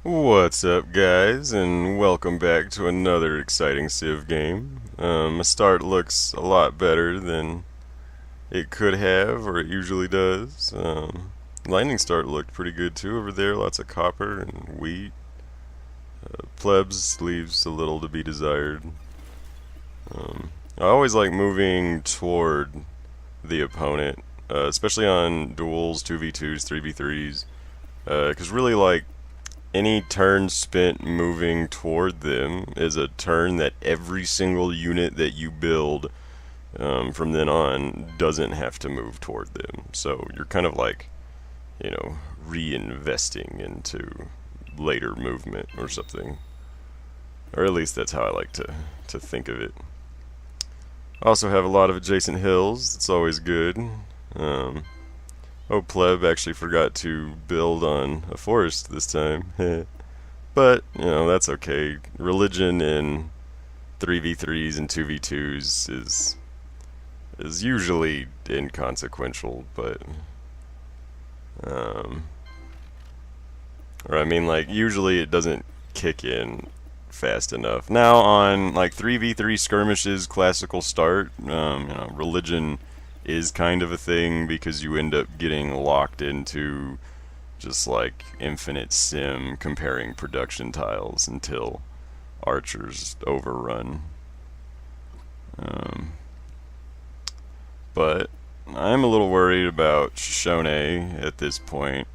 What's up, guys, and welcome back to another exciting Civ game. My start looks a lot better than it could have, or it usually does. Lightning start looked pretty good too over there, lots of copper and wheat. Plebs leaves a little to be desired. I always like moving toward the opponent, especially on duels, 2v2s, 3v3s, because really, like, any turn spent moving toward them is a turn that every single unit that you build from then on doesn't have to move toward them. So you're kind of like, reinvesting into later movement or something. Or at least that's how I like to think of it. I also have a lot of adjacent hills. It's always good. Oh, pleb actually forgot to build on a forest this time. But, that's okay. Religion in 3v3s and 2v2s is usually inconsequential, but or I mean, like, usually it doesn't kick in fast enough. Now on like 3v3 skirmishes, classical start, religion is kind of a thing because you end up getting locked into just like infinite sim comparing production tiles until archers overrun. But I'm a little worried about Shoshone at this point.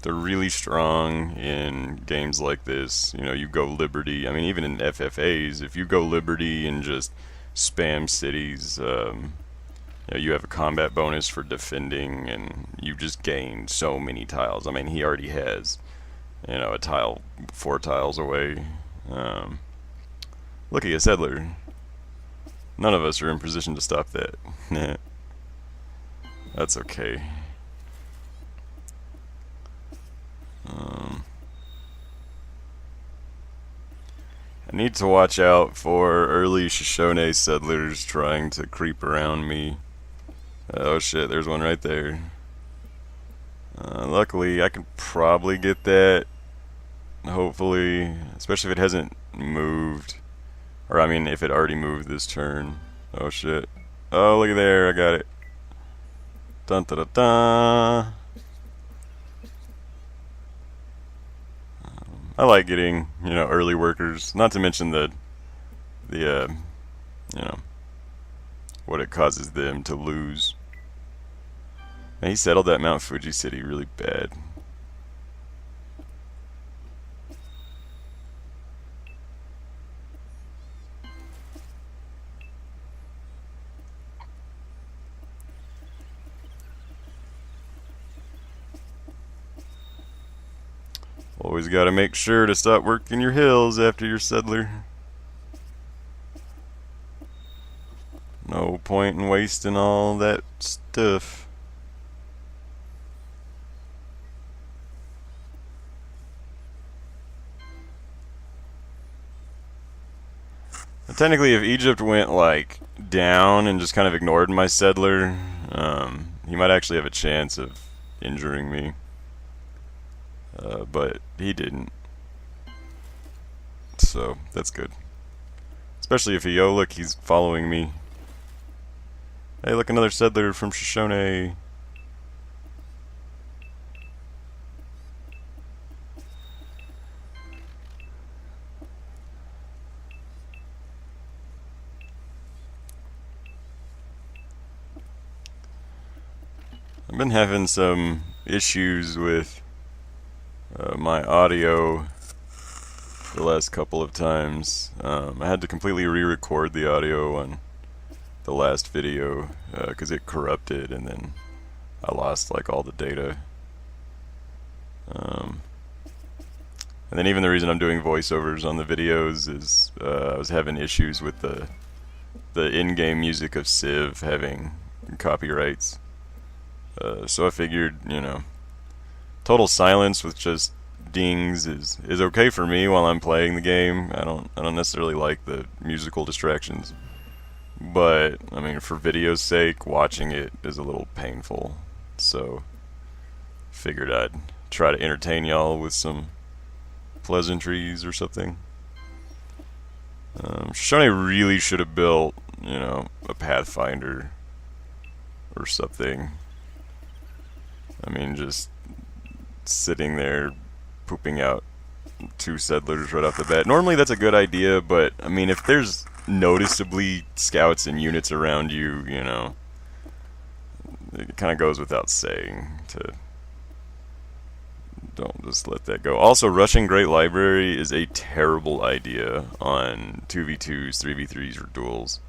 They're really strong in games like this. You go Liberty. I mean, even in FFAs, if you go Liberty and just spam cities, you have a combat bonus for defending, and you just gain so many tiles. I mean, he already has, a tile 4 tiles away. Look at you, settler. None of us are in position to stop that. That's okay. I need to watch out for early Shoshone settlers trying to creep around me. Oh shit, there's one right there. Luckily, I can probably get that. Hopefully, especially if it hasn't moved. Or, I mean, if it already moved this turn. Oh shit. Oh, look at there, I got it. Dun da da da. I like getting, early workers. Not to mention the what it causes them to lose. And he settled that Mount Fuji city really bad. Always gotta make sure to stop working your hills after your settler. No point in wasting all that stuff. Technically, if Egypt went like down and just kind of ignored my settler, he might actually have a chance of injuring me. But he didn't. So that's good. Especially if he, oh look, he's following me. Hey, look, another settler from Shoshone. I've been having some issues with my audio the last couple of times. I had to completely re-record the audio on the last video because it corrupted, and then I lost like all the data. And then even the reason I'm doing voiceovers on the videos is I was having issues with the in-game music of Civ having copyrights. So I figured, total silence with just dings is okay for me while I'm playing the game. I don't necessarily like the musical distractions, but I mean, for video's sake, watching it is a little painful. So figured I'd try to entertain y'all with some pleasantries or something. Shoshone really should have built, a Pathfinder or something. I mean, just sitting there pooping out 2 settlers right off the bat. Normally that's a good idea, but I mean, if there's noticeably scouts and units around you, it kind of goes without saying to don't just let that go. Also, rushing Great Library is a terrible idea on 2v2s, 3v3s, or duels.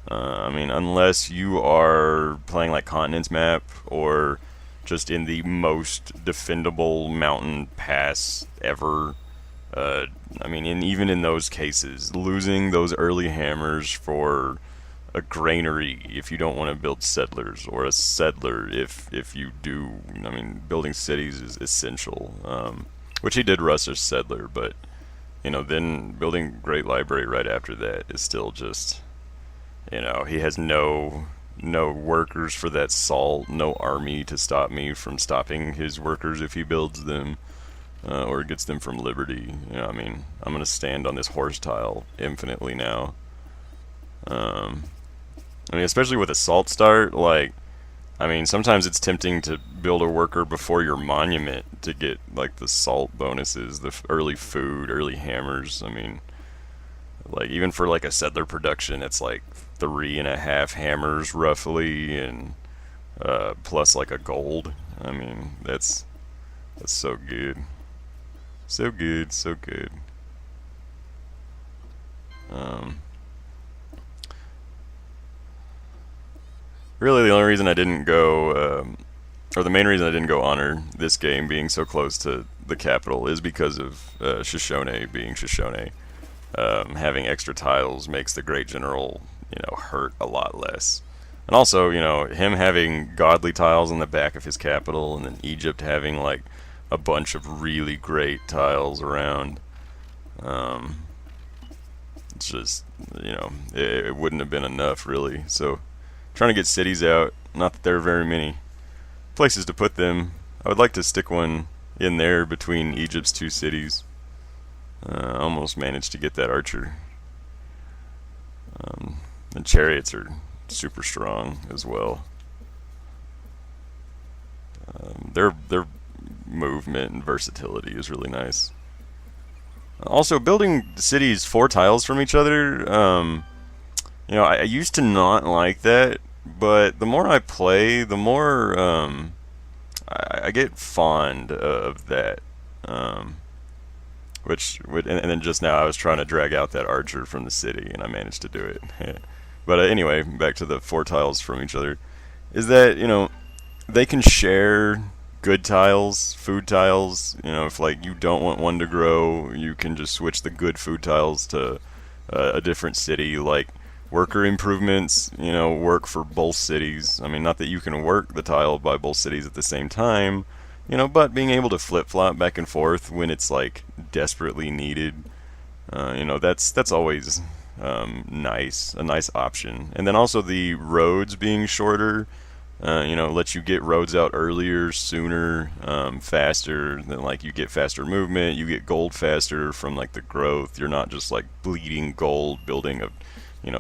I mean, unless you are playing like Continents map or just in the most defendable mountain pass ever. I mean, even in those cases, losing those early hammers for a granary if you don't want to build settlers, or a settler if you do. I mean, building cities is essential. Which he did rush a settler, but then building Great Library right after that is still just, he has no workers for that salt, no army to stop me from stopping his workers if he builds them, or gets them from liberty. I mean, I'm gonna stand on this horse tile infinitely now. I mean, especially with a salt start, I mean, sometimes it's tempting to build a worker before your monument to get, the salt bonuses, the early food, early hammers. I mean, even for, a settler production, it's, 3.5 hammers, roughly, and, plus, a gold. I mean, that's so good. So good, so good. Really, the only reason I didn't go, or the main reason I didn't go honor this game being so close to the capital is because of Shoshone being Shoshone. Having extra tiles makes the Great General, hurt a lot less. And also, him having godly tiles on the back of his capital, and then Egypt having, a bunch of really great tiles around. It's just, it wouldn't have been enough, really. So, trying to get cities out, not that there are very many places to put them. I would like to stick one in there between Egypt's 2 cities. Almost managed to get that archer. The chariots are super strong as well. Their movement and versatility is really nice. Also, building cities 4 tiles from each other, I used to not like that, but the more I play, the more I get fond of that. And then just now I was trying to drag out that archer from the city, and I managed to do it. But anyway, back to the 4 tiles from each other, is that, they can share good tiles, food tiles. If you don't want one to grow, you can just switch the good food tiles to a different city. Worker improvements, work for both cities. I mean, not that you can work the tile by both cities at the same time, but being able to flip-flop back and forth when it's desperately needed, that's always nice, a nice option. And then also the roads being shorter, lets you get roads out earlier, sooner, faster. Then you get faster movement, you get gold faster from the growth. You're not just bleeding gold building a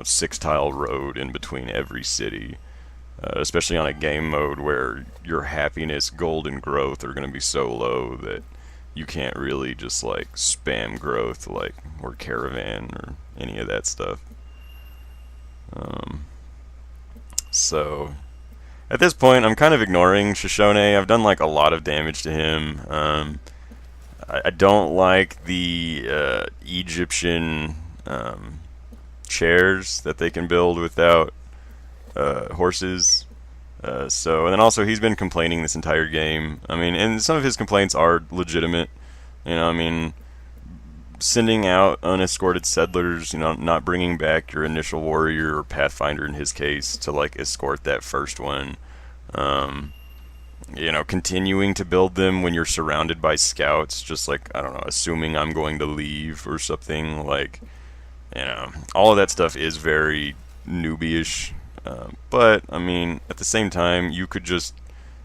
6 tile road in between every city. Especially on a game mode where your happiness, gold, and growth are going to be so low that you can't really just spam growth or caravan or any of that stuff. So at this point, I'm kind of ignoring Shoshone. I've done a lot of damage to him. I don't like the Egyptian chairs that they can build without horses. And then also he's been complaining this entire game. I mean, and some of his complaints are legitimate. I mean, sending out unescorted settlers, not bringing back your initial warrior or pathfinder in his case to escort that first one. Continuing to build them when you're surrounded by scouts, just I don't know, assuming I'm going to leave or something. All of that stuff is very newbie-ish. But, I mean, at the same time, you could just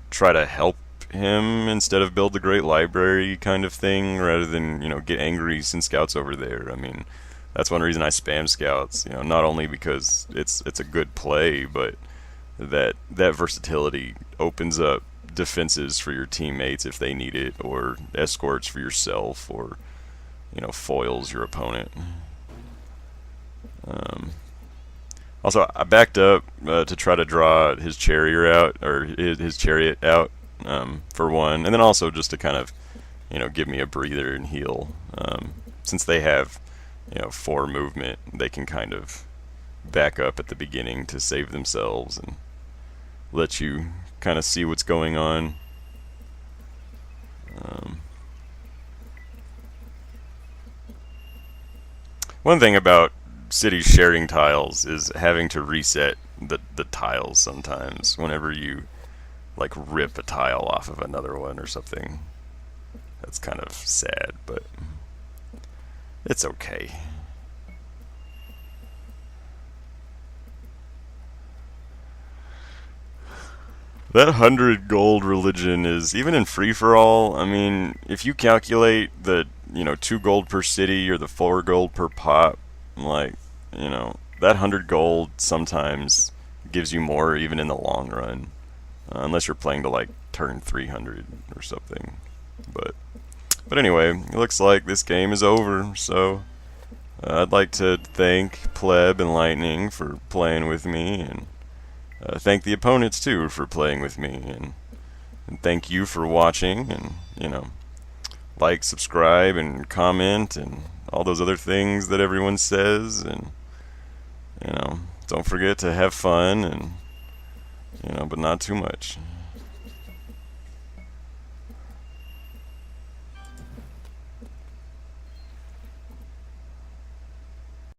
try to help him instead of build the great library kind of thing, rather than, get angry since Scout's over there. I mean, that's one reason I spam Scouts, not only because it's a good play, but that versatility opens up defenses for your teammates if they need it, or escorts for yourself, or foils your opponent. Also, I backed up to try to draw his chariot out, or his chariot out, for one, and then also just to kind of give me a breather and heal. Since they have 4 movement, they can kind of back up at the beginning to save themselves and let you kind of see what's going on. One thing about cities sharing tiles is having to reset the tiles sometimes whenever you like rip a tile off of another one or something. That's kind of sad, but it's okay. That 100 gold religion is, even in free-for-all, I mean, if you calculate the, 2 gold per city or the 4 gold per pop, like, that 100 gold sometimes gives you more even in the long run. Unless you're playing to, like, turn 300 or something. But anyway, it looks like this game is over, so I'd like to thank Pleb and Lightning for playing with me, and thank the opponents too for playing with me, and thank you for watching, and like, subscribe, and comment, and all those other things that everyone says, and don't forget to have fun, and but not too much.